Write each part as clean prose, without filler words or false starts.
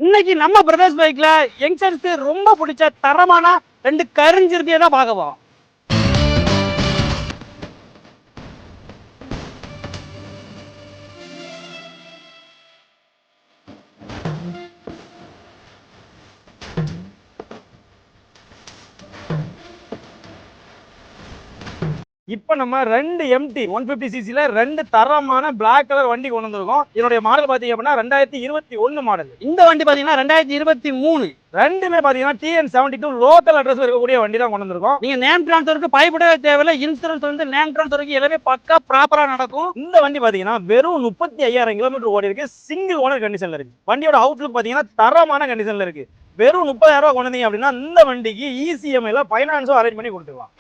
இன்னைக்கு நம்ம பிரதர்ஸ் பைக்ல யங்ஸ்டர்ஸ்க்கு ரொம்ப பிடிச்ச தரமான 2 கருஞ்சிருதியை தான் பார்க்க. இப்போ நம்ம 2 MT 150cc 2 தரமான பிளாக் கலர் வண்டி கொண்டு வந்திருக்கோம். இதனுடைய மாடல் பாத்தீங்க அப்படின்னா 2021 மாடல். இந்த வண்டி பாத்தீங்கன்னா 2023. ரெண்டுமே பாத்தீங்கன்னா TN72 லோக்கல் அட்ரஸ் இருக்கக்கூடிய வண்டி தான் கொண்டு வந்திருக்கோம். நீங்க நேம் டிரான்ஸ்ஃபருக்கு பயப்படவே தேவையில்லை. இன்சூரன்ஸ் வந்து நேம் டிரான்ஸ்ஃபருக்கு எல்லாமே பக்கா ப்ராப்பரா நடக்கும். இந்த வண்டி பாத்தீங்கன்னா வெறும் 35,000 கிலோமீட்டர் ஓடி இருக்கு. சிங்கிள் ஓனர் கண்டிஷன்ல இருக்கு. வண்டியோட அவுட்லுக் பாத்தீங்கன்னா தரமான கண்டிஷன்ல இருக்கு. வெறும் 30,000 ரூபாய் கொண்டு வந்தீங்க அப்படின்னா இந்த வண்டிக்கு ECMI ஃபைனான்ஸும் அரேஞ்ச் பண்ணி கொடுத்துருவாங்க.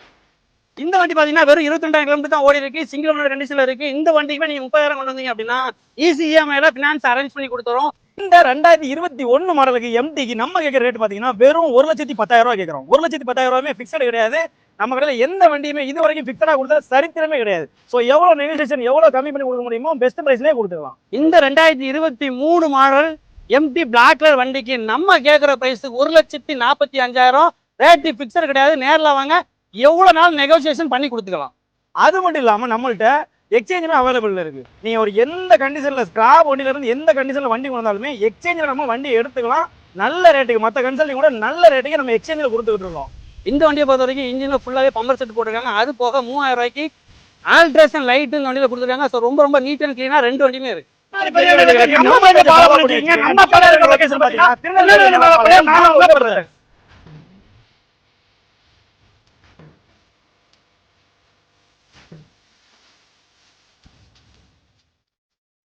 இந்த வண்டி பாத்தீங்கன்னா வெறும் 22,000 கிலோமீட்டர் தான் ஓடி இருக்கு. சிங்கிள் ஓனர் கண்டிஷன்ல இருக்கு. இந்த வண்டிக்கு நீங்க 30,000 கொண்டு வந்தீங்க அப்படின்னா ECMI ஃபினான்ஸ் அரேஞ்ச் பண்ணி கொடுத்துறோம். இந்த 2021 மாடலுக்கு MTக்கு நம்ம கேட்கிற ரேட் பாத்தீங்கன்னா வெறும் 1,10,000 ரூபாய் கேட்கிறோம். 1,10,000 ரூபாய் ஃபிக்ஸட் கிடையாது. நம்ம கடையில எந்த வண்டியுமே இது வரைக்கும் ஃபிக்ஸடா கொடுத்தா சரித்திரமே கிடையாது. சோ எவ்வளவு நெகோசியேஷன் எவ்வளவு கம்மி பண்ணி கொடுக்க முடியுமோ பெஸ்ட் பிரைஸ்லயே கொடுத்துடலாம். இந்த 2023 மாடல் MT பிளாக் கலர் வண்டிக்கு நம்ம கேட்கிற பிரைஸ் 1,45,000. ரேட் ஃபிக்ஸட் கிடையாது. நேரில் வாங்க, எவ்வளவு நாள் நெகோசியேஷன் பண்ணி கொடுத்துக்கலாம். அது மட்டும் இல்லாம நம்மள்ட்ட எக்ஸ்சேஞ்சும் அவைலபிள் இருக்கு. நீங்க ஒரு எந்த கண்டிஷன்ல ஸ்கிராப் வண்டியில இருந்து எந்த கண்டிஷன்ல வண்டி கொண்டாலுமே எக்ஸ்சேஞ்சில் நம்ம வண்டி எடுத்துக்கலாம். நல்ல ரேட்டுக்கு, மற்ற கன்சல்டிங் கூட நல்ல ரேட்டுக்கு நம்ம எக்ஸ்சேஞ்சில் கொடுத்துக்கிட்டு இருக்கோம். இந்த வண்டியை பொறுத்த வரைக்கும் இன்ஜின்ல ஃபுல்லாவே பம்பர் செட் போட்டிருக்காங்க. அது போக 3,000 ரூபாய்க்கு ஆல்ட்ரேஷன் லைட் இந்த வண்டியில கொடுத்துருக்காங்க. ஸோ ரொம்ப நீட் அண்ட் கிளீனா 2 வண்டியுமே இருக்கு. நம்ம